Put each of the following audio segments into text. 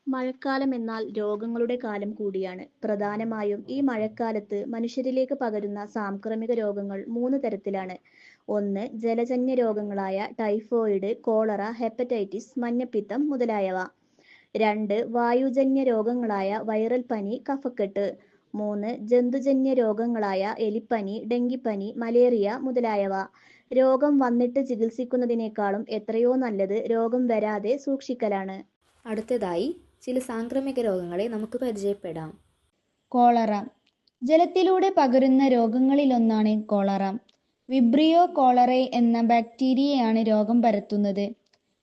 മഴക്കാലം എന്നാൽ രോഗങ്ങളുടെ കാലം കൂടിയാണ്. പ്രധാനമായും ഈ മഴക്കാലത്ത് മനുഷ്യരിലേക്ക് പകരുന്ന സാംക്രമിക രോഗങ്ങൾ 3 തരത്തിലാണ്. 1. ജലജന്യ രോഗങ്ങളായ ടൈഫോയിഡ്, കോളറ, ഹെപ്പറ്റൈറ്റിസ്, മഞ്ഞപ്പിത്തം മുതലായവ. 2. വായുജന്യ രോഗങ്ങളായ വൈറൽ പനി, കഫക്കെട്ട്. 3. ജന്തുജന്യ രോഗങ്ങളായ എലിപ്പനി, ഡെങ്കിപ്പനി, മലേറിയ മുതലായവ. രോഗം വന്നിട്ട് ചികിത്സിക്കുന്നതിനേക്കാളും എത്രയോ നല്ലത് രോഗം വരാതെ സൂക്ഷിക്കലാണ്. അടുത്തതായി ചില സാംക്രമിക രോഗങ്ങളെ നമുക്ക് പരിചയപ്പെടാം. കോളറ. ജലത്തിലൂടെ പകരുന്ന രോഗങ്ങളിലൊന്നാണ് കോളറ. വിബ്രിയോ കോളറേ എന്ന ബാക്ടീരിയയാണ് രോഗം പരത്തുന്നത്.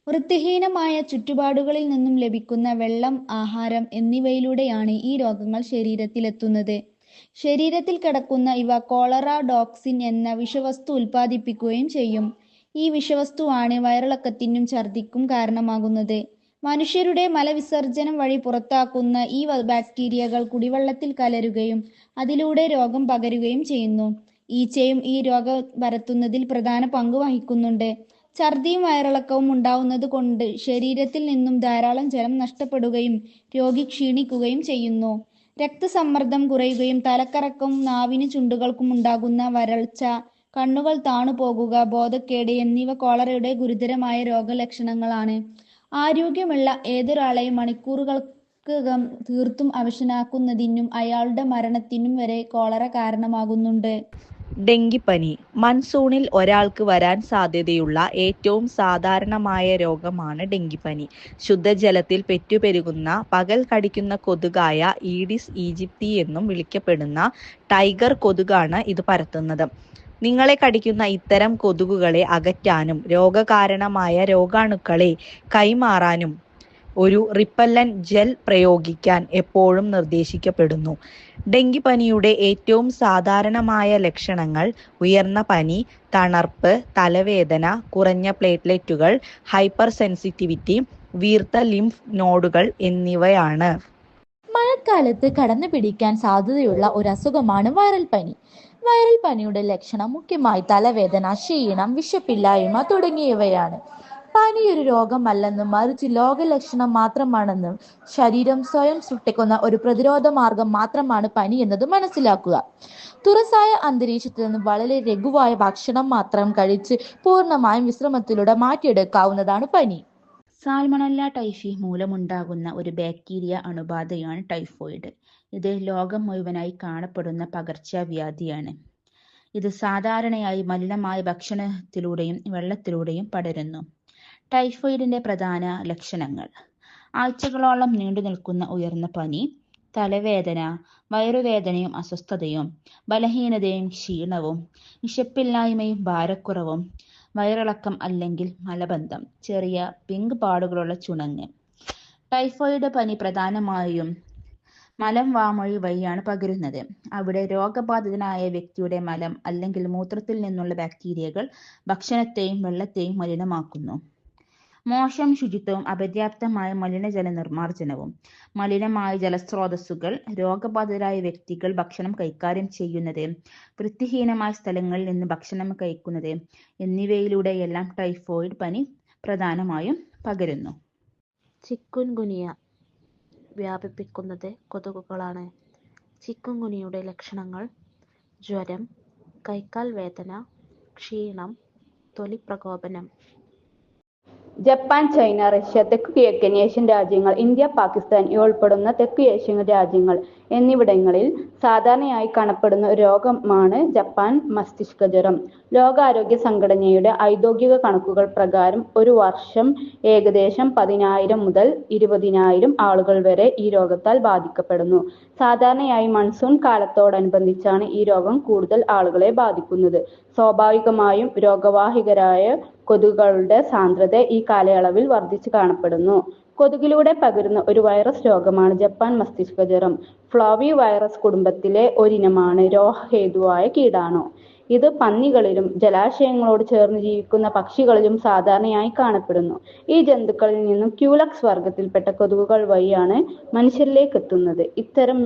വൃത്തിഹീനമായ ചുറ്റുപാടുകളിൽ നിന്നും ലഭിക്കുന്ന വെള്ളം, ആഹാരം എന്നിവയിലൂടെയാണ് ഈ രോഗങ്ങൾ ശരീരത്തിലെത്തുന്നത്. ശരീരത്തിൽ കിടക്കുന്ന ഇവ കോളറ ടോക്സിൻ എന്ന വിഷവസ്തു ഉൽപ്പാദിപ്പിക്കുകയും ചെയ്യും. ഈ വിഷവസ്തുവാണ് വയറിളക്കത്തിനും ഛർദിക്കും കാരണമാകുന്നത്. മനുഷ്യരുടെ മലവിസർജനം വഴി പുറത്താക്കുന്ന ഈ ബാക്ടീരിയകൾ കുടിവെള്ളത്തിൽ കലരുകയും അതിലൂടെ രോഗം പകരുകയും ചെയ്യുന്നു. ഈച്ചയും ഈ രോഗം പരത്തുന്നതിൽ പ്രധാന പങ്ക് വഹിക്കുന്നുണ്ട്. ഛർദിയും വയറിളക്കവും ഉണ്ടാവുന്നത് കൊണ്ട് ശരീരത്തിൽ നിന്നും ധാരാളം ജലം നഷ്ടപ്പെടുകയും രോഗി ക്ഷീണിക്കുകയും ചെയ്യുന്നു. രക്തസമ്മർദ്ദം കുറയുകയും തലക്കറക്കവും നാവിനും ചുണ്ടുകൾക്കും ഉണ്ടാകുന്ന വരൾച്ച, കണ്ണുകൾ താണുപോകുക, ബോധക്കേട് എന്നിവ കോളറയുടെ ഗുരുതരമായ രോഗലക്ഷണങ്ങളാണ്. ആരോഗ്യമുള്ള ഏതൊരാളെയും മണിക്കൂറുകൾക്കകം തീർത്തും അവശനാക്കുന്നതിനും അയാളുടെ മരണത്തിനും വരെ കോളറ കാരണമാകുന്നുണ്ട്. ഡെങ്കിപ്പനി മൺസൂണിൽ ഒരാൾക്ക് വരാൻ സാധ്യതയുള്ള ഏറ്റവും സാധാരണമായ രോഗമാണ് ഡെങ്കിപ്പനി. ശുദ്ധജലത്തിൽ പെറ്റുപെരുകുന്ന പകൽ കടിക്കുന്ന കൊതുകായ ഈഡിസ് ഈജിപ്തി എന്നും വിളിക്കപ്പെടുന്ന ടൈഗർ കൊതുകാണ് ഇത് പരത്തുന്നത്. നിങ്ങളെ കടിക്കുന്ന ഇത്തരം കൊതുകുകളെ അകറ്റാനും രോഗകാരണമായ രോഗാണുക്കളെ കൈമാറാനും ഒരു റിപ്പല്ലന്റ് ജെൽ പ്രയോഗിക്കാൻ എപ്പോഴും നിർദ്ദേശിക്കപ്പെടുന്നു. ഡെങ്കിപ്പനിയുടെ ഏറ്റവും സാധാരണമായ ലക്ഷണങ്ങൾ ഉയർന്ന പനി, തണർപ്പ്, തലവേദന, കുറഞ്ഞ പ്ലേറ്റ്ലെറ്റുകൾ, ഹൈപ്പർ സെൻസിറ്റിവിറ്റി, വീർത്ത ലിംഫ് നോഡുകൾ എന്നിവയാണ്. മഴക്കാലത്ത് കടന്നു പിടിക്കാൻ സാധ്യതയുള്ള ഒരു അസുഖമാണ് വൈറൽ പനി. വൈറൽ പനിയുടെ ലക്ഷണം മുഖ്യമായി തലവേദന, ക്ഷീണം, വിശപ്പില്ലായ്മ തുടങ്ങിയവയാണ്. പനി ഒരു രോഗമല്ലെന്നും മറിച്ച് രോഗലക്ഷണം മാത്രമാണെന്നും ശരീരം സ്വയം സൃഷ്ടിക്കുന്ന ഒരു പ്രതിരോധ മാർഗം മാത്രമാണ് പനി എന്നത് മനസ്സിലാക്കുക. തുറസായ അന്തരീക്ഷത്തിൽ നിന്ന് വളരെ ലഘുവായ ഭക്ഷണം മാത്രം കഴിച്ച് പൂർണ്ണമായും വിശ്രമത്തിലൂടെ മാറ്റിയെടുക്കാവുന്നതാണ് പനി. സാൽമണല്ല ടൈഫി മൂലമുണ്ടാകുന്ന ഒരു ബാക്ടീരിയ അണുബാധയാണ് ടൈഫോയിഡ്. ഇത് ലോകം മുഴുവനായി കാണപ്പെടുന്ന പകർച്ചവ്യാധിയാണ്. ഇത് സാധാരണയായി മലിനമായ ഭക്ഷണത്തിലൂടെയും വെള്ളത്തിലൂടെയും പടരുന്നു. ടൈഫോയിഡിന്റെ പ്രധാന ലക്ഷണങ്ങൾ: ആഴ്ചകളോളം നീണ്ടു നിൽക്കുന്ന ഉയർന്ന പനി, തലവേദന, വയറുവേദനയും അസ്വസ്ഥതയും, ബലഹീനതയും ക്ഷീണവും, വിശപ്പില്ലായ്മയും ഭാരക്കുറവും, വയറിളക്കം അല്ലെങ്കിൽ മലബന്ധം, ചെറിയ പിങ്ക് പാടുകളുള്ള ചുണങ്ങ്. ടൈഫോയിഡ് പനി പ്രധാനമായും മലം വാമൊഴി വഴിയാണ് പകരുന്നത്. അവിടെ രോഗബാധിതനായ വ്യക്തിയുടെ മലം അല്ലെങ്കിൽ മൂത്രത്തിൽ നിന്നുള്ള ബാക്ടീരിയകൾ ഭക്ഷണത്തെയും വെള്ളത്തെയും മലിനമാക്കുന്നു. മോശം ശുചിത്വവും അപര്യാപ്തമായ മലിനജല നിർമ്മാർജ്ജനവും, മലിനമായ ജലസ്രോതസ്സുകൾ, രോഗബാധിതരായ വ്യക്തികൾ ഭക്ഷണം കൈകാര്യം ചെയ്യുന്നത്, വൃത്തിഹീനമായ സ്ഥലങ്ങളിൽ നിന്ന് ഭക്ഷണം കഴിക്കുന്നത് എന്നിവയിലൂടെയെല്ലാം ടൈഫോയിഡ് പനി പ്രധാനമായും പകരുന്നു. ചിക്കുൻഗുനിയ വ്യാപിപ്പിക്കുന്നത് കൊതുകുകളാണ്. ചിക്കുൻഗുനിയയുടെ ലക്ഷണങ്ങൾ: ജ്വരം, കൈക്കാൽ വേദന, ക്ഷീണം, തൊലിപ്രകോപനം. ജപ്പാൻ, ചൈന, റഷ്യ, തെക്കുകിഴക്കൻ ഏഷ്യൻ രാജ്യങ്ങൾ, ഇന്ത്യ, പാകിസ്ഥാൻ ഉൾപ്പെടുന്ന തെക്കു ഏഷ്യൻ രാജ്യങ്ങൾ എന്നിവിടങ്ങളിൽ സാധാരണയായി കാണപ്പെടുന്ന ഒരു രോഗമാണ് ജപ്പാൻ മസ്തിഷ്ക ജ്വരം. ലോകാരോഗ്യ സംഘടനയുടെ ഔദ്യോഗിക കണക്കുകൾ പ്രകാരം ഒരു വർഷം ഏകദേശം 10,000 മുതൽ 20,000 ആളുകൾ വരെ ഈ രോഗത്താൽ ബാധിക്കപ്പെടുന്നു. സാധാരണയായി മൺസൂൺ കാലത്തോടനുബന്ധിച്ചാണ് ഈ രോഗം കൂടുതൽ ആളുകളെ ബാധിക്കുന്നത്. സ്വാഭാവികമായും രോഗവാഹികരായ കൊതുകുകളുടെ സാന്ദ്രത ഈ കാലയളവിൽ വർദ്ധിച്ചു കാണപ്പെടുന്നു. കൊതുകിലൂടെ പകരുന്ന ഒരു വൈറസ് രോഗമാണ് ജപ്പാൻ മസ്തിഷ്ക ജ്വരം. ഫ്ലോവി വൈറസ് കുടുംബത്തിലെ ഒരിനമാണ് രോഗഹേതുവായ കീടാണു. ഇത് പന്നികളിലും ജലാശയങ്ങളോട് ചേർന്ന് ജീവിക്കുന്ന പക്ഷികളിലും സാധാരണയായി കാണപ്പെടുന്നു. ഈ ജന്തുക്കളിൽ നിന്നും ക്യൂലക്സ് വർഗത്തിൽപ്പെട്ട കൊതുകുകൾ വഴിയാണ് മനുഷ്യരിലേക്ക് എത്തുന്നത്. ഇത്തരം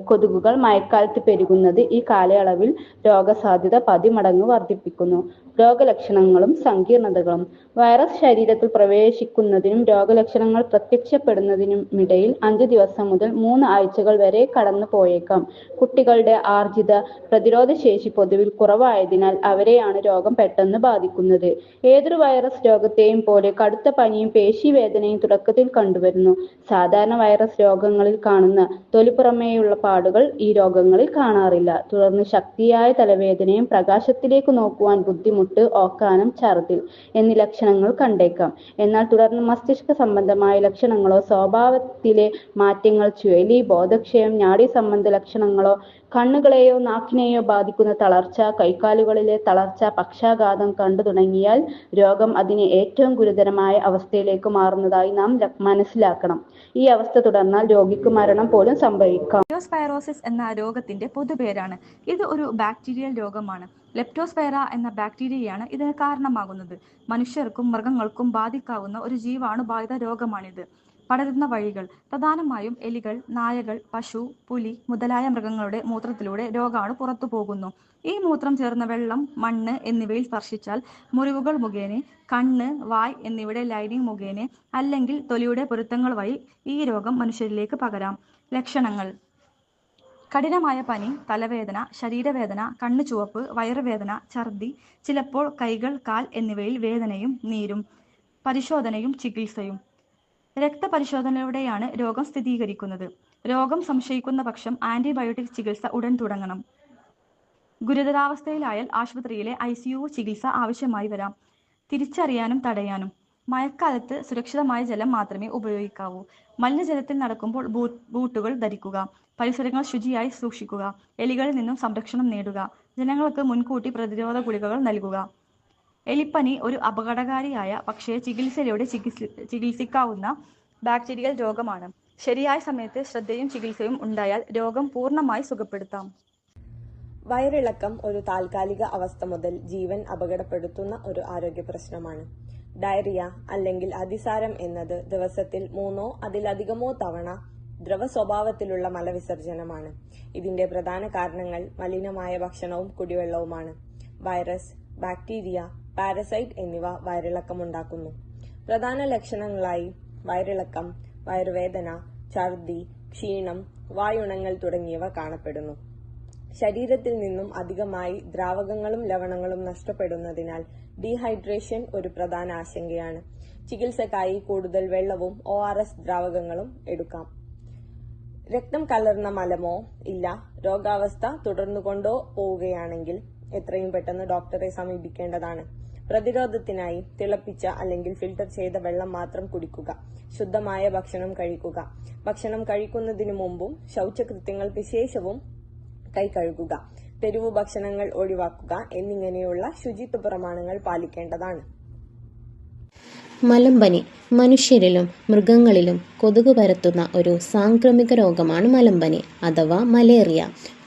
കൊതുകുകൾ മഴക്കാലത്ത് പെരുകുന്നത് ഈ കാലയളവിൽ രോഗസാധ്യത 10 മടങ്ങ് വർദ്ധിപ്പിക്കുന്നു. രോഗലക്ഷണങ്ങളും സങ്കീർണതകളും. വൈറസ് ശരീരത്തിൽ പ്രവേശിക്കുന്നതിനും രോഗലക്ഷണങ്ങൾ പ്രത്യക്ഷപ്പെടുന്നതിനുമിടയിൽ 5 ദിവസം മുതൽ 3 ആഴ്ചകൾ വരെ കടന്നു പോയേക്കാം. കുട്ടികളുടെ ആർജിത പ്രതിരോധശേഷി പൊതുവിൽ കുറവായതിനാൽ അവരെയാണ് രോഗം പെട്ടെന്ന് ബാധിക്കുന്നത്. ഏതൊരു വൈറസ് രോഗത്തെയും പോലെ കടുത്ത പനിയും പേശീവേദനയും തുടക്കത്തിൽ കണ്ടുവരുന്നു. സാധാരണ വൈറസ് രോഗങ്ങളിൽ കാണുന്ന തൊലിപ്പുറമേയുള്ള പാടുകൾ ഈ രോഗങ്ങളിൽ കാണാറില്ല. തുടർന്ന് ശക്തിയായ തലവേദനയും പ്രകാശത്തിലേക്ക് നോക്കുവാൻ ബുദ്ധിമുട്ട്, ഓക്കാനം, ഛർദ്ദിൽ എന്നീ ലക്ഷണങ്ങൾ കണ്ടേക്കാം. എന്നാൽ തുടർന്ന് മസ്തിഷ്ക സംബന്ധമായ ലക്ഷണങ്ങളോ സ്വഭാവത്തിലെ മാറ്റങ്ങൾ, ചുഴലി, ബോധക്ഷയം, നാഡീസംബന്ധ ലക്ഷണങ്ങളോ കണ്ണുകളെയോ നാക്കിനെയോ ബാധിക്കുന്ന തളർച്ച, കൈകാലുകളിലെ തളർച്ച, പക്ഷാഘാതം കണ്ടു തുടങ്ങിയാൽ രോഗം അതിനെ ഏറ്റവും ഗുരുതരമായ അവസ്ഥയിലേക്ക് മാറുന്നതായി നാം മനസ്സിലാക്കണം. ഈ അവസ്ഥ തുടർന്നാൽ രോഗിക്ക് മരണം പോലും സംഭവിക്കാം. ലെപ്റ്റോസ്പൈറോസിസ് എന്ന രോഗത്തിന്റെ പൊതുപേരാണ്. ഇത് ഒരു ബാക്ടീരിയൽ രോഗമാണ്. ലെപ്റ്റോസ്പൈറ എന്ന ബാക്ടീരിയയാണ് ഇതിന് കാരണമാകുന്നത്. മനുഷ്യർക്കും മൃഗങ്ങൾക്കും ബാധിക്കാവുന്ന ഒരു ജീവാണുബാധിത രോഗമാണിത്. പടരുന്ന വഴികൾ: പ്രധാനമായും എലികൾ, നായകൾ, പശു, പുലി മുതലായ മൃഗങ്ങളുടെ മൂത്രത്തിലൂടെ രോഗാണു പുറത്തു പോകുന്നു. ഈ മൂത്രം ചേർന്ന വെള്ളം, മണ്ണ് എന്നിവയിൽ സ്പർശിച്ചാൽ മുറിവുകൾ മുഖേന, കണ്ണ്, വായ് എന്നിവയുടെ ലൈനിങ് മുഖേന അല്ലെങ്കിൽ തൊലിയുടെ പൊരുത്തങ്ങൾ വഴി ഈ രോഗം മനുഷ്യരിലേക്ക് പകരാം. ലക്ഷണങ്ങൾ: കഠിനമായ പനി, തലവേദന, ശരീരവേദന, കണ്ണ് ചുവപ്പ്, വയറുവേദന, ഛർദി, ചിലപ്പോൾ കൈകൾ, കാൽ എന്നിവയിൽ വേദനയും നീരും. പരിശോധനയും ചികിത്സയും: രക്തപരിശോധനയിലൂടെയാണ് രോഗം സ്ഥിരീകരിക്കുന്നത്. രോഗം സംശയിക്കുന്ന പക്ഷം ആന്റിബയോട്ടിക് ചികിത്സ ഉടൻ തുടങ്ങണം. ഗുരുതരാവസ്ഥയിലായാൽ ആശുപത്രിയിലെ ICU ചികിത്സ ആവശ്യമായി വരാം. തിരിച്ചറിയാനും തടയാനും: മഴക്കാലത്ത് സുരക്ഷിതമായ ജലം മാത്രമേ ഉപയോഗിക്കാവൂ. മലിനജലത്തിൽ നടക്കുമ്പോൾ ബൂട്ടുകൾ ധരിക്കുക. പരിസരങ്ങൾ ശുചിയായി സൂക്ഷിക്കുക. എലികളിൽ നിന്നും സംരക്ഷണം നേടുക. ജനങ്ങൾക്ക് മുൻകൂട്ടി പ്രതിരോധ ഗുളികകൾ നൽകുക. എലിപ്പനി ഒരു അപകടകാരിയായ പക്ഷേ ചികിത്സയിലൂടെ ചികിത്സിക്കാവുന്ന ബാക്ടീരിയൽ രോഗമാണ്. ശരിയായ സമയത്ത് ശ്രദ്ധയും ചികിത്സയും ഉണ്ടായാൽ രോഗം പൂർണ്ണമായി സുഖപ്പെടുത്താം. വയറിളക്കം ഒരു താൽക്കാലിക അവസ്ഥ മുതൽ ജീവൻ അപകടപ്പെടുത്തുന്ന ഒരു ആരോഗ്യ പ്രശ്നമാണ്. ഡയറിയ അല്ലെങ്കിൽ അതിസാരം എന്നത് ദിവസത്തിൽ 3 അതിലധികമോ തവണ ദ്രവ സ്വഭാവത്തിലുള്ള മലവിസർജനമാണ്. ഇതിന്റെ പ്രധാന കാരണങ്ങൾ മലിനമായ ഭക്ഷണവും കുടിവെള്ളവുമാണ്. വൈറസ്, ബാക്ടീരിയ, പാരസൈറ്റ് എന്നിവ വയറിളക്കമുണ്ടാക്കുന്നു. പ്രധാന ലക്ഷണങ്ങളായി വയറിളക്കം, വയറുവേദന, ഛർദി, ക്ഷീണം, വായുണങ്ങൽ തുടങ്ങിയവ കാണപ്പെടുന്നു. ശരീരത്തിൽ നിന്നും അധികമായി ദ്രാവകങ്ങളും ലവണങ്ങളും നഷ്ടപ്പെടുന്നതിനാൽ ഡീഹൈഡ്രേഷൻ ഒരു പ്രധാന ആശങ്കയാണ്. ചികിത്സക്കായി കൂടുതൽ വെള്ളവും ORS ദ്രാവകങ്ങളും എടുക്കാം. രക്തം കലർന്ന മലമോ ഇല്ല രോഗാവസ്ഥ തുടർന്നുകൊണ്ടോ പോവുകയാണെങ്കിൽ എത്രയും പെട്ടെന്ന് ഡോക്ടറെ സമീപിക്കേണ്ടതാണ്. പ്രതിരോധത്തിനായി തിളപ്പിച്ച അല്ലെങ്കിൽ ഫിൽട്ടർ ചെയ്ത വെള്ളം മാത്രം കുടിക്കുക. ശുദ്ധമായ ഭക്ഷണം കഴിക്കുക. ഭക്ഷണം കഴിക്കുന്നതിനു മുമ്പും ശൗചകൃത്യങ്ങൾക്ക് ശേഷവും കൈ കഴുകുക. തെരുവു ഭക്ഷണങ്ങൾ ഒഴിവാക്കുക എന്നിങ്ങനെയുള്ള ശുചിത്വ പ്രമാണങ്ങൾ പാലിക്കേണ്ടതാണ്. മലമ്പനി മനുഷ്യരിലും മൃഗങ്ങളിലും കൊതുക് പരത്തുന്ന ഒരു സാംക്രമിക രോഗമാണ് മലമ്പനി അഥവാ മലേറിയ.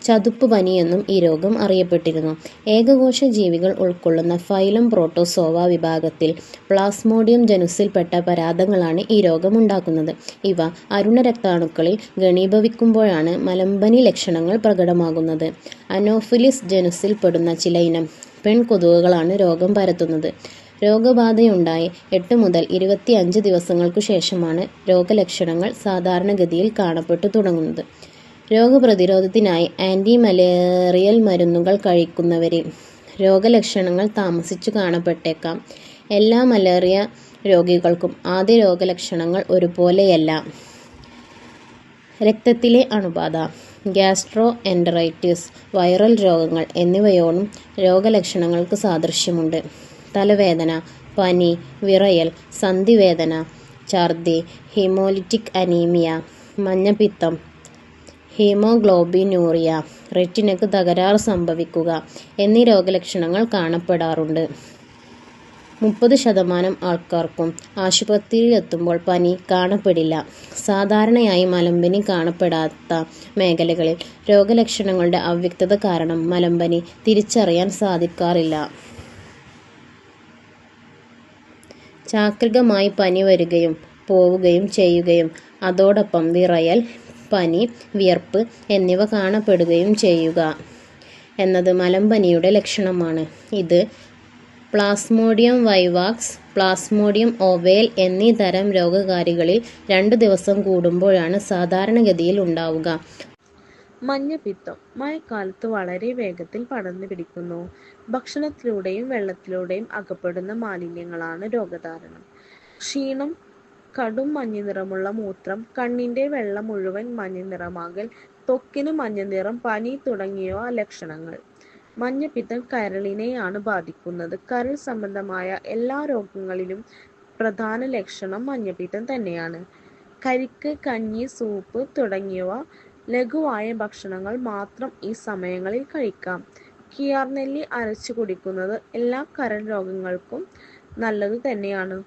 ചതുപ്പ് പനിയെന്നും ഈ രോഗം അറിയപ്പെട്ടിരുന്നു. ഏകകോശ ജീവികൾ ഉൾക്കൊള്ളുന്ന ഫൈലം പ്രോട്ടോസോവ വിഭാഗത്തിൽ പ്ലാസ്മോഡിയം ജനുസിൽപ്പെട്ട പരാദങ്ങളാണ് ഈ രോഗമുണ്ടാക്കുന്നത്. ഇവ അരുണരക്താണുക്കളിൽ ഘനീഭവിക്കുമ്പോഴാണ് മലമ്പനി ലക്ഷണങ്ങൾ പ്രകടമാകുന്നത്. അനോഫിലിസ് ജനുസിൽപ്പെടുന്ന ചില ഇനം പെൺകൊതുകുകളാണ് രോഗം പരത്തുന്നത്. രോഗബാധയുണ്ടായി 8 മുതൽ 25 ദിവസങ്ങൾക്കു ശേഷമാണ് രോഗലക്ഷണങ്ങൾ സാധാരണഗതിയിൽ കാണപ്പെട്ടു തുടങ്ങുന്നത്. രോഗപ്രതിരോധത്തിനായി ആന്റി മലേറിയൽ മരുന്നുകൾ കഴിക്കുന്നവരിൽ രോഗലക്ഷണങ്ങൾ താമസിച്ചു കാണപ്പെട്ടേക്കാം. എല്ലാ മലേറിയ രോഗികൾക്കും ആദ്യ രോഗലക്ഷണങ്ങൾ ഒരുപോലെയല്ല. രക്തത്തിലെ അണുബാധ, ഗ്യാസ്ട്രോ എൻറ്ററൈറ്റിസ്, വൈറൽ രോഗങ്ങൾ എന്നിവയോടും രോഗലക്ഷണങ്ങൾക്ക് സാദൃശ്യമുണ്ട്. തലവേദന, പനി, വിറയൽ, സന്ധിവേദന, ഛർദി, ഹീമോലിറ്റിക് അനീമിയ, മഞ്ഞപ്പിത്തം, ഹീമോഗ്ലോബിനൂറിയ, റെറ്റിനയ്ക്ക് തകരാറ് സംഭവിക്കുക എന്നീ രോഗലക്ഷണങ്ങൾ കാണപ്പെടാറുണ്ട്. 30% ആൾക്കാർക്കും ആശുപത്രിയിലെത്തുമ്പോൾ പനി കാണപ്പെടില്ല. സാധാരണയായി മലമ്പനി കാണപ്പെടാത്ത മേഖലകളിൽ രോഗലക്ഷണങ്ങളുടെ അവ്യക്തത കാരണം മലമ്പനി തിരിച്ചറിയാൻ സാധിക്കാറില്ല. ചാക്രികമായി പനി വരികയും പോവുകയും ചെയ്യുകയും അതോടൊപ്പം വിറയൽ, പനി, വിയർപ്പ് എന്നിവ കാണപ്പെടുകയും ചെയ്യുക എന്നത് മലമ്പനിയുടെ ലക്ഷണമാണ്. ഇത് പ്ലാസ്മോഡിയം വൈവാക്സ്, പ്ലാസ്മോഡിയം ഓവേൽ എന്നീ തരം രോഗകാരികളിൽ 2 ദിവസം കൂടുമ്പോഴാണ് സാധാരണഗതിയിൽ ഉണ്ടാവുക. മഞ്ഞപ്പിത്തം മഴക്കാലത്ത് വളരെ വേഗത്തിൽ പടർന്നു പിടിക്കുന്നു. ഭക്ഷണത്തിലൂടെയും വെള്ളത്തിലൂടെയും അകപ്പെടുന്ന മാലിന്യങ്ങളാണ് രോഗകാരണം. ക്ഷീണം, കടും മഞ്ഞനിറമുള്ള മൂത്രം, കണ്ണിന്റെ വെള്ള മുഴുവൻ മഞ്ഞനിറമാകൽ, ത്വക്കിന് മഞ്ഞനിറം, പനി തുടങ്ങിയവ ലക്ഷണങ്ങൾ. മഞ്ഞപ്പിത്തം കരളിനെയാണ് ബാധിക്കുന്നത്. കരൾ സംബന്ധമായ എല്ലാ രോഗങ്ങളിലും പ്രധാന ലക്ഷണം മഞ്ഞപ്പിത്തം തന്നെയാണ്. കരിക്ക്, കഞ്ഞി, സൂപ്പ് തുടങ്ങിയവ ലഘുവായ ഭക്ഷണങ്ങൾ മാത്രം ഈ സമയങ്ങളിൽ കഴിക്കാം. കിയാർനെല്ലി അരച്ചു കുടിക്കുന്നത് എല്ലാ കരൾ രോഗങ്ങൾക്കും നല്ലതു തന്നെയാണ്.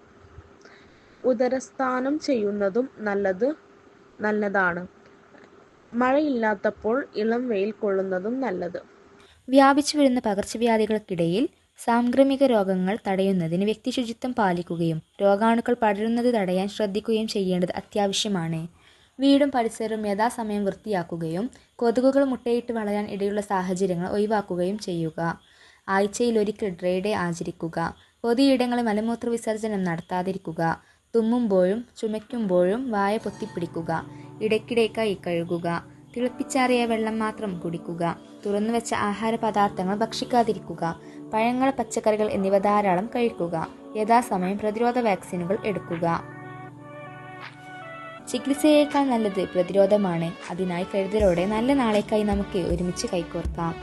ഉദരസ്നാനം ചെയ്യുന്നതും നല്ലതാണ്. മഴയില്ലാത്തപ്പോൾ ഇളം വെയിൽ കൊള്ളുന്നതും നല്ലത്. വ്യാപിച്ചു വരുന്ന പകർച്ചവ്യാധികൾക്കിടയിൽ സാംക്രമിക രോഗങ്ങൾ തടയുന്നതിന് വ്യക്തിശുചിത്വം പാലിക്കുകയും രോഗാണുക്കൾ പടരുന്നത് തടയാൻ ശ്രദ്ധിക്കുകയും ചെയ്യേണ്ടത് അത്യാവശ്യമാണ്. വീടും പരിസരവും യഥാസമയം വൃത്തിയാക്കുകയും കൊതുകുകൾ മുട്ടയിട്ട് വളരാൻ ഇടയുള്ള സാഹചര്യങ്ങൾ ഒഴിവാക്കുകയും ചെയ്യുക. ആഴ്ചയിലൊരിക്കൽ ഡ്രൈ ഡേ ആചരിക്കുക. പൊതുയിടങ്ങളിൽ മലമൂത്ര വിസർജനം നടത്താതിരിക്കുക. തുമ്മുമ്പോഴും ചുമയ്ക്കുമ്പോഴും വായ പൊത്തിപ്പിടിക്കുക. ഇടയ്ക്കിടെ കൈ കഴുകുക. തിളപ്പിച്ചാറിയ വെള്ളം മാത്രം കുടിക്കുക. തുറന്നുവെച്ച ആഹാര പദാർത്ഥങ്ങൾ ഭക്ഷിക്കാതിരിക്കുക. പഴങ്ങൾ, പച്ചക്കറികൾ എന്നിവ ധാരാളം കഴിക്കുക. യഥാസമയം പ്രതിരോധ വാക്സിനുകൾ എടുക്കുക. ചികിത്സയേക്കാൾ നല്ലത് പ്രതിരോധമാണ്. അതിനായി കരുതലോടെ നല്ല നാളേക്കായി നമുക്ക് ഒരുമിച്ച് കൈകോർക്കാം.